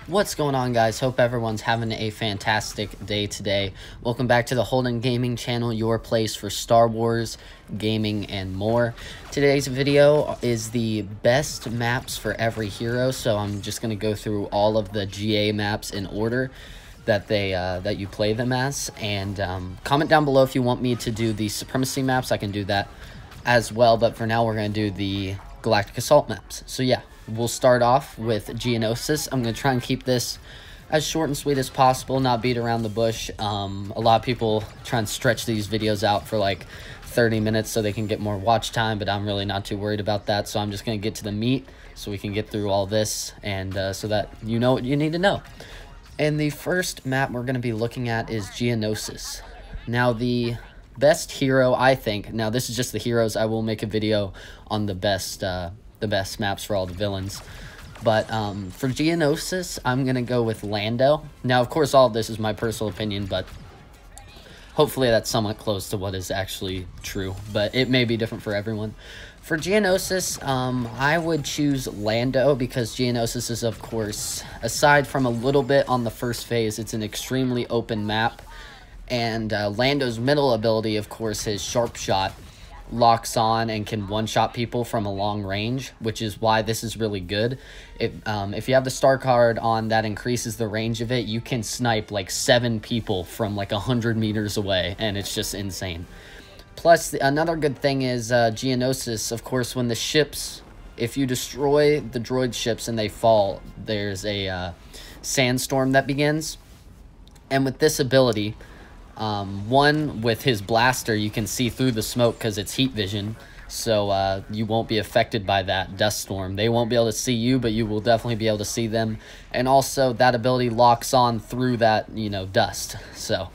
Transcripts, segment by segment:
What's going on, guys? Hope everyone's having a fantastic day today. Welcome back to the Holden Gaming channel, your place for Star Wars, gaming, and more. Today's video is the best maps for every hero, so I'm just going to go through all of the GA maps in order that you play them as, and comment down below if you want me to do the Supremacy maps. I can do that as well, but for now we're going to do the Galactic Assault maps. So yeah, we'll start off with Geonosis. I'm going to try and keep this as short and sweet as possible, not beat around the bush. A lot of people try and stretch these videos out for like 30 minutes so they can get more watch time, but I'm really not too worried about that. So I'm just going to get to the meat so we can get through all this, and so that you know what you need to know. And the first map we're going to be looking at is Geonosis. Now, the best hero, I think, now this is just the heroes. I will make a video on the best maps for all the villains. But for Geonosis, I'm going to go with Lando. Now, of course, all of this is my personal opinion, but hopefully that's somewhat close to what is actually true. But it may be different for everyone. For Geonosis, I would choose Lando because Geonosis is, of course, aside from a little bit on the first phase, it's an extremely open map. And Lando's middle ability, of course, his Sharp Shot, locks on and can one-shot people from a long range, which is why this is really good. If you have the star card on that increases the range of it, you can snipe like 7 people from like 100 meters away, and it's just insane. Plus, another good thing is Geonosis, of course, when the ships, if you destroy the droid ships and they fall, there's a sandstorm that begins. And with this ability, with his blaster, you can see through the smoke because it's heat vision, so you won't be affected by that dust storm. They won't be able to see you, but you will definitely be able to see them. And also, that ability locks on through that, dust. So,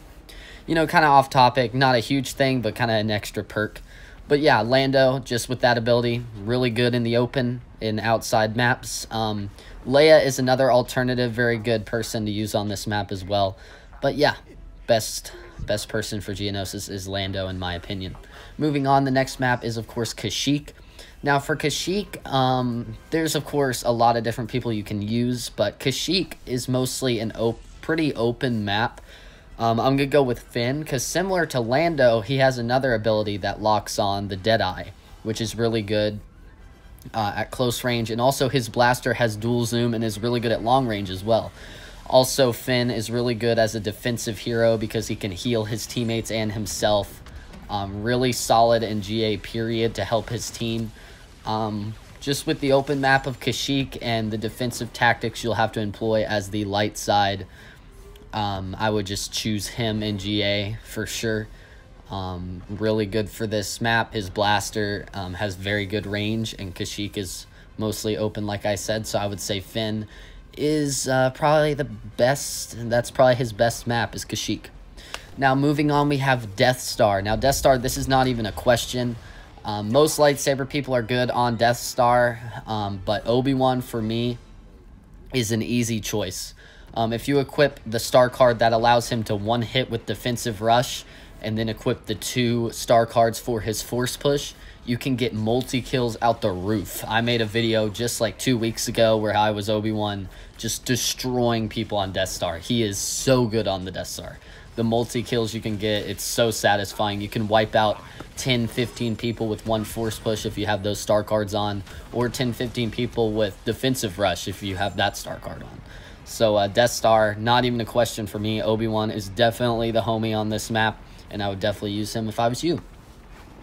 kind of off topic, not a huge thing, but kind of an extra perk. But yeah, Lando, just with that ability, really good in the open, in outside maps. Leia is another alternative, very good person to use on this map as well. But yeah, best person for Geonosis is Lando, in my opinion. Moving on, the next map is, of course, Kashyyyk. Now, for Kashyyyk, there's, of course, a lot of different people you can use, but Kashyyyk is mostly an pretty open map. I'm going to go with Finn, because similar to Lando, he has another ability that locks on the Deadeye, which is really good at close range, and also his blaster has dual zoom and is really good at long range as well. Also, Finn is really good as a defensive hero because he can heal his teammates and himself. Really solid in GA period to help his team. Just with the open map of Kashyyyk and the defensive tactics you'll have to employ as the light side, I would just choose him in GA for sure. Really good for this map. His blaster has very good range, and Kashyyyk is mostly open, like I said, so I would say Finn is probably the best, and that's probably his best map, is Kashyyyk. Now, moving on, we have Death Star. Now, Death Star, this is not even a question. Most lightsaber people are good on Death Star, but Obi-Wan, for me, is an easy choice. If you equip the star card that allows him to one-hit with Defensive Rush, and then equip the 2 star cards for his Force Push, you can get multi-kills out the roof. I made a video just like 2 weeks ago where I was Obi-Wan just destroying people on Death Star. He is so good on the Death Star. The multi-kills you can get, it's so satisfying. You can wipe out 10, 15 people with 1 Force Push if you have those star cards on, or 10, 15 people with Defensive Rush if you have that star card on. So Death Star, not even a question for me. Obi-Wan is definitely the homie on this map, and I would definitely use him if I was you.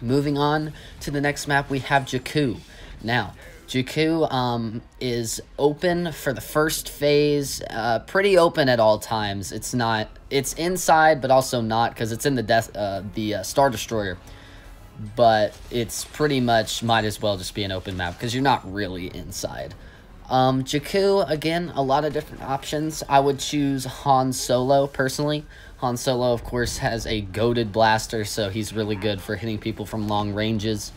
Moving on to the next map, we have Jakku. Now, Jakku is open for the first phase, pretty open at all times. It's inside, but also not, because it's in the Star Destroyer. But it's pretty much, might as well just be an open map, because you're not really inside. Jakku, again, a lot of different options. I would choose Han Solo, personally. Han Solo, of course, has a goated blaster, so he's really good for hitting people from long ranges.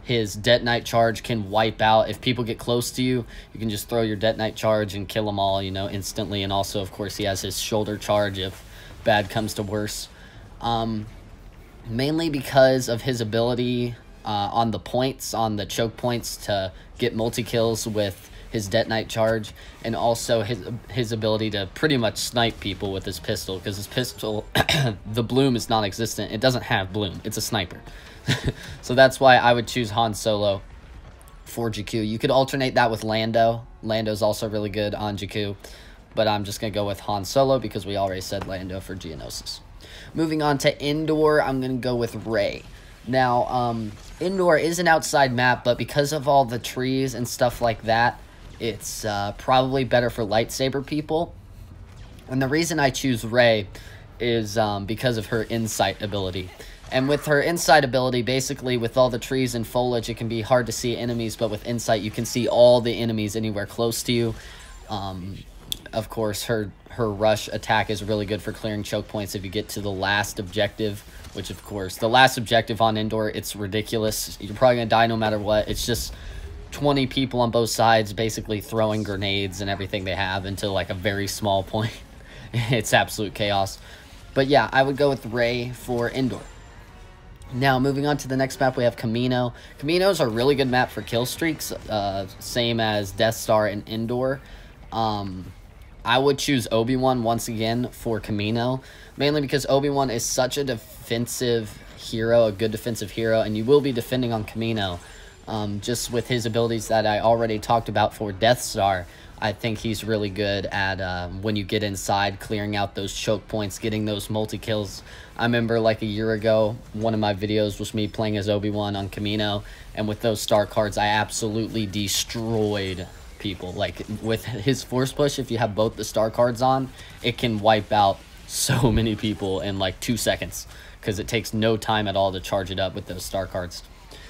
His Detonite charge can wipe out. If people get close to you, you can just throw your Detonite charge and kill them all, instantly. And also, of course, he has his shoulder charge if bad comes to worse. Mainly because of his ability on the choke points, to get multi-kills with his detonite charge, and also his ability to pretty much snipe people with his pistol, because his pistol, the bloom is non-existent. It doesn't have bloom. It's a sniper. So that's why I would choose Han Solo for Jakku. You could alternate that with Lando. Lando's also really good on Jakku, but I'm just going to go with Han Solo because we already said Lando for Geonosis. Moving on to Indoor, I'm going to go with Rey. Now, Indoor is an outside map, but because of all the trees and stuff like that, it's probably better for lightsaber people. And the reason I choose Rey is because of her insight ability. And with her insight ability, basically with all the trees and foliage, it can be hard to see enemies, but with insight, you can see all the enemies anywhere close to you. Of course, her rush attack is really good for clearing choke points if you get to the last objective, which, of course, the last objective on Indoor, it's ridiculous. You're probably going to die no matter what. It's just 20 people on both sides basically throwing grenades and everything they have into, like, a very small point. It's absolute chaos. But, yeah, I would go with Rey for Indoor. Now, moving on to the next map, we have Kamino. Kamino is a really good map for kill streaks, same as Death Star and Indoor. I would choose Obi-Wan once again for Kamino, mainly because Obi-Wan is such a defensive hero, a good defensive hero, and you will be defending on Kamino. Just with his abilities that I already talked about for Death Star, I think he's really good at when you get inside, clearing out those choke points, getting those multi-kills. I remember like a year ago, one of my videos was me playing as Obi-Wan on Kamino, and with those star cards, I absolutely destroyed people. Like, with his force push, if you have both the star cards on, it can wipe out so many people in like 2 seconds, because it takes no time at all to charge it up with those star cards.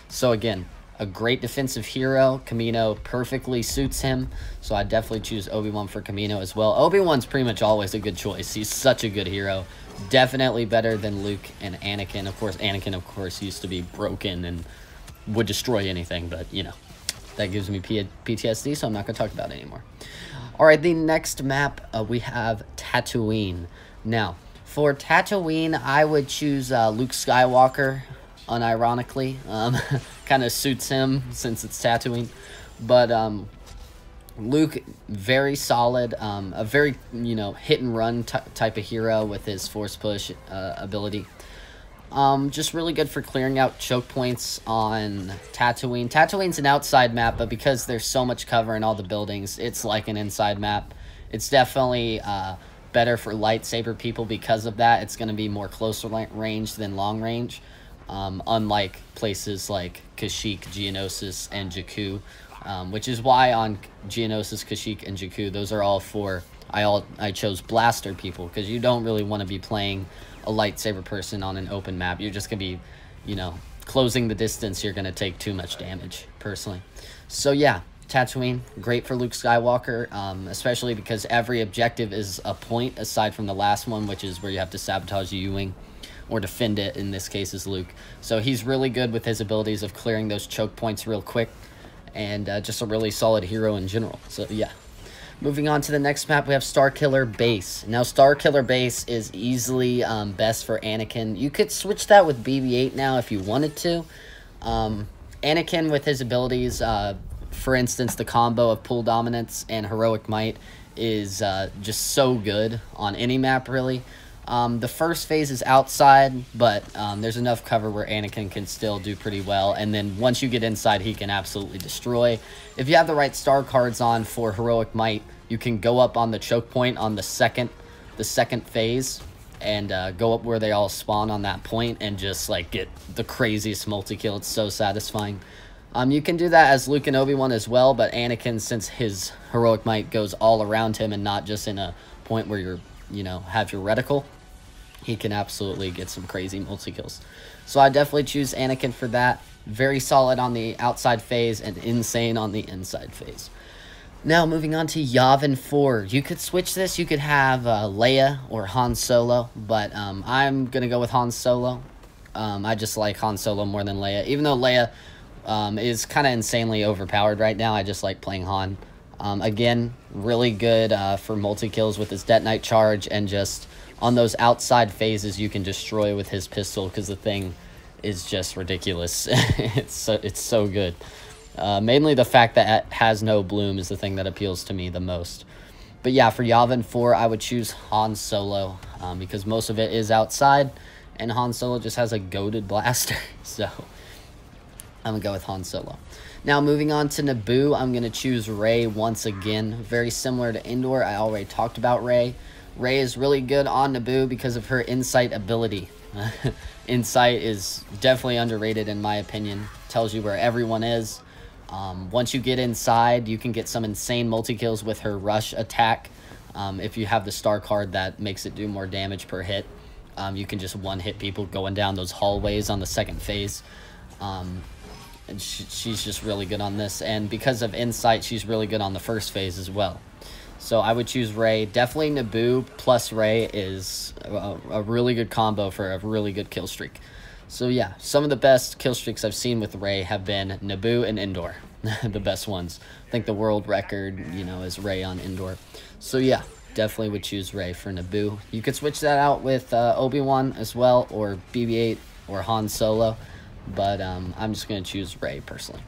So again, a great defensive hero. Kamino perfectly suits him, so I definitely choose Obi-Wan for Kamino as well. Obi-Wan's pretty much always a good choice. He's such a good hero. Definitely better than Luke and Anakin. Of course, Anakin, of course, used to be broken and would destroy anything, but, you know, that gives me PTSD, so I'm not going to talk about it anymore. All right, the next map, we have Tatooine. Now, for Tatooine, I would choose Luke Skywalker, unironically. Kind of suits him since it's Tatooine. But Luke, very solid, a very, you know, hit-and-run type of hero with his force push ability. Just really good for clearing out choke points on Tatooine. Tatooine's an outside map, but because there's so much cover in all the buildings, it's like an inside map. It's definitely better for lightsaber people because of that. It's going to be more close range than long range, unlike places like Kashyyyk, Geonosis, and Jakku, which is why on Geonosis, Kashyyyk, and Jakku, those are all for, I chose blaster people, because you don't really want to be playing a lightsaber person on an open map. You're just going to be, you know, closing the distance. You're going to take too much damage, personally. So, yeah, Tatooine, great for Luke Skywalker, especially because every objective is a point aside from the last one, which is where you have to sabotage the U-Wing, or defend it, in this case is Luke. So he's really good with his abilities of clearing those choke points real quick, and just a really solid hero in general. So, yeah. Moving on to the next map, we have Starkiller Base. Now, Starkiller Base is easily best for Anakin. You could switch that with BB-8 now if you wanted to. Anakin, with his abilities, for instance, the combo of Pull Dominance and Heroic Might is just so good on any map, really. The first phase is outside, but there's enough cover where Anakin can still do pretty well. And then once you get inside, he can absolutely destroy. If you have the right star cards on for Heroic Might, you can go up on the choke point on the second phase and go up where they all spawn on that point and just like get the craziest multi-kill. It's so satisfying. You can do that as Luke and Obi-Wan as well, but Anakin, since his Heroic Might goes all around him and not just in a point where you're, you know, have your reticle, he can absolutely get some crazy multi-kills. So I definitely choose Anakin for that. Very solid on the outside phase and insane on the inside phase. Now, moving on to Yavin 4. You could switch this. You could have Leia or Han Solo, but I'm going to go with Han Solo. I just like Han Solo more than Leia. Even though Leia is kind of insanely overpowered right now, I just like playing Han. Again, really good for multi-kills with his detonite charge, and just on those outside phases you can destroy with his pistol because the thing is just ridiculous. It's so good. Mainly the fact that it has no bloom is the thing that appeals to me the most. But yeah, for Yavin 4, I would choose Han Solo, because most of it is outside, and Han Solo just has a goated blaster. So I'm going to go with Han Solo. Now, moving on to Naboo, I'm going to choose Rey once again. Very similar to Endor, I already talked about Rey. Rey is really good on Naboo because of her insight ability. Insight is definitely underrated in my opinion. Tells you where everyone is. Once you get inside, you can get some insane multi-kills with her rush attack. If you have the star card that makes it do more damage per hit, you can just one-hit people going down those hallways on the second phase. And she's just really good on this. And because of insight, she's really good on the first phase as well. So I would choose Rey. Definitely Naboo plus Rey is a really good combo for a really good kill streak. So yeah, some of the best kill streaks I've seen with Rey have been Naboo and Endor. The best ones. I think the world record, is Rey on Endor. So yeah, definitely would choose Rey for Naboo. You could switch that out with Obi-Wan as well, or BB-8, or Han Solo. But I'm just going to choose Rey personally.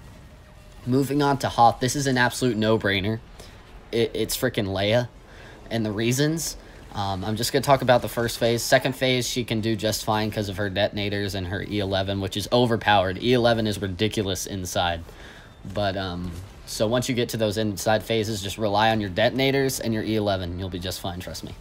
Moving on to Hoth. This is an absolute no-brainer. It's freaking Leia. And the reasons, I'm just going to talk about the first phase. Second phase, she can do just fine because of her detonators and her E11, which is overpowered. E11 is ridiculous inside. But, so once you get to those inside phases, just rely on your detonators and your E11. You'll be just fine, trust me.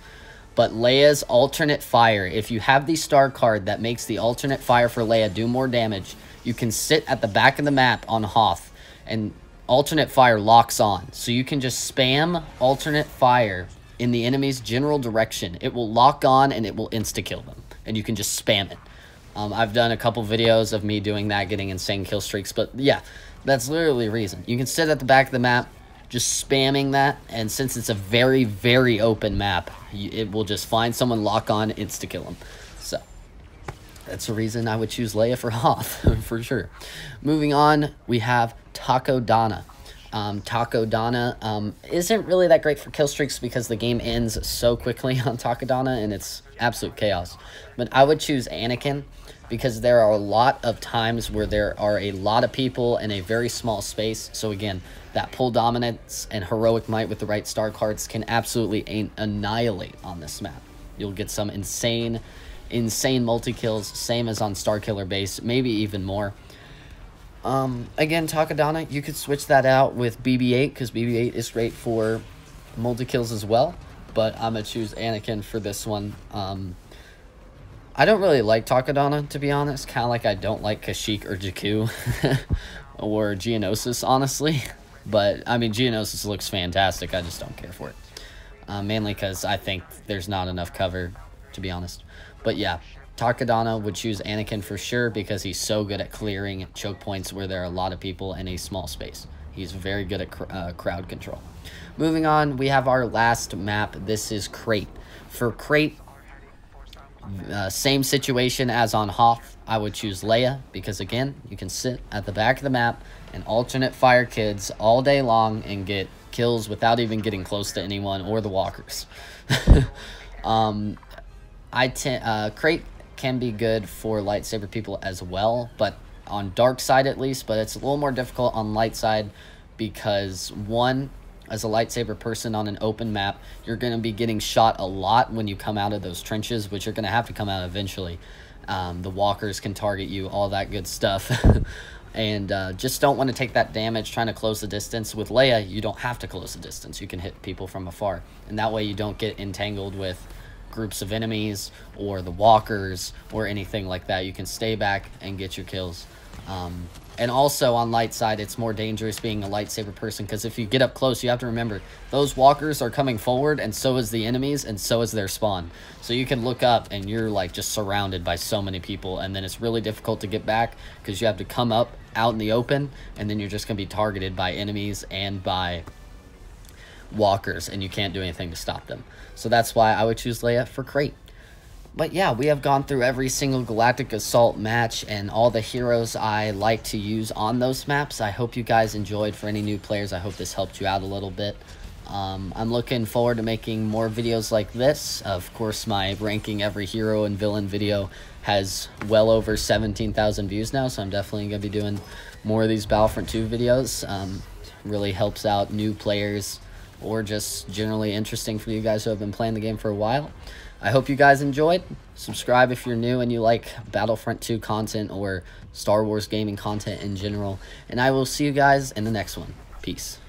But Leia's alternate fire, if you have the star card that makes the alternate fire for Leia do more damage, you can sit at the back of the map on Hoth, and alternate fire locks on. So you can just spam alternate fire in the enemy's general direction. It will lock on, and it will insta-kill them, and you can just spam it. I've done a couple videos of me doing that, getting insane kill streaks, but yeah, that's literally the reason. You can sit at the back of the map, just spamming that, and since it's a very, very open map, it will just find someone, lock on, insta-kill them. So that's the reason I would choose Leia for Hoth, for sure. Moving on, we have Takodana. Takodana isn't really that great for kill streaks because the game ends so quickly on Takodana, and it's absolute chaos. But I would choose Anakin because there are a lot of times where there are a lot of people in a very small space. So again, that pull dominance and heroic might with the right star cards can absolutely annihilate on this map. You'll get some insane multi-kills, same as on Star Killer base, maybe even more. Again, Takodana, you could switch that out with BB-8 because BB-8 is great for multi-kills as well. But I'm going to choose Anakin for this one. I don't really like Takodana, to be honest. Kind of like I don't like Kashyyyk or Jakku or Geonosis, honestly. But, I mean, Geonosis looks fantastic. I just don't care for it. Mainly because I think there's not enough cover, to be honest. But, yeah, Takodana would choose Anakin for sure because he's so good at clearing choke points where there are a lot of people in a small space. He's very good at crowd control. Moving on, we have our last map. This is Crate. For Crate, same situation as on Hoth. I would choose Leia because, again, you can sit at the back of the map and alternate fire kids all day long and get kills without even getting close to anyone or the walkers. Crate can be good for lightsaber people as well, but on dark side at least, but it's a little more difficult on light side because, one, as a lightsaber person on an open map, you're going to be getting shot a lot when you come out of those trenches, which you're going to have to come out eventually. The walkers can target you, all that good stuff. And just don't want to take that damage trying to close the distance. With Leia, you don't have to close the distance. You can hit people from afar. And that way you don't get entangled with groups of enemies or the walkers or anything like that. You can stay back and get your kills. And also on light side, it's more dangerous being a lightsaber person because if you get up close, you have to remember those walkers are coming forward and so is the enemies and so is their spawn. So you can look up and you're like just surrounded by so many people, and then it's really difficult to get back because you have to come up out in the open and then you're just going to be targeted by enemies and by walkers and you can't do anything to stop them. So that's why I would choose Leia for Crate. But yeah, we have gone through every single Galactic Assault match and all the heroes I like to use on those maps. I hope you guys enjoyed. For any new players, I hope this helped you out a little bit. I'm looking forward to making more videos like this. Of course, my ranking every hero and villain video has well over 17,000 views now, so I'm definitely going to be doing more of these Battlefront 2 videos. Really helps out new players, or just generally interesting for you guys who have been playing the game for a while. I hope you guys enjoyed. Subscribe if you're new and you like Battlefront 2 content or Star Wars gaming content in general. And I will see you guys in the next one. Peace.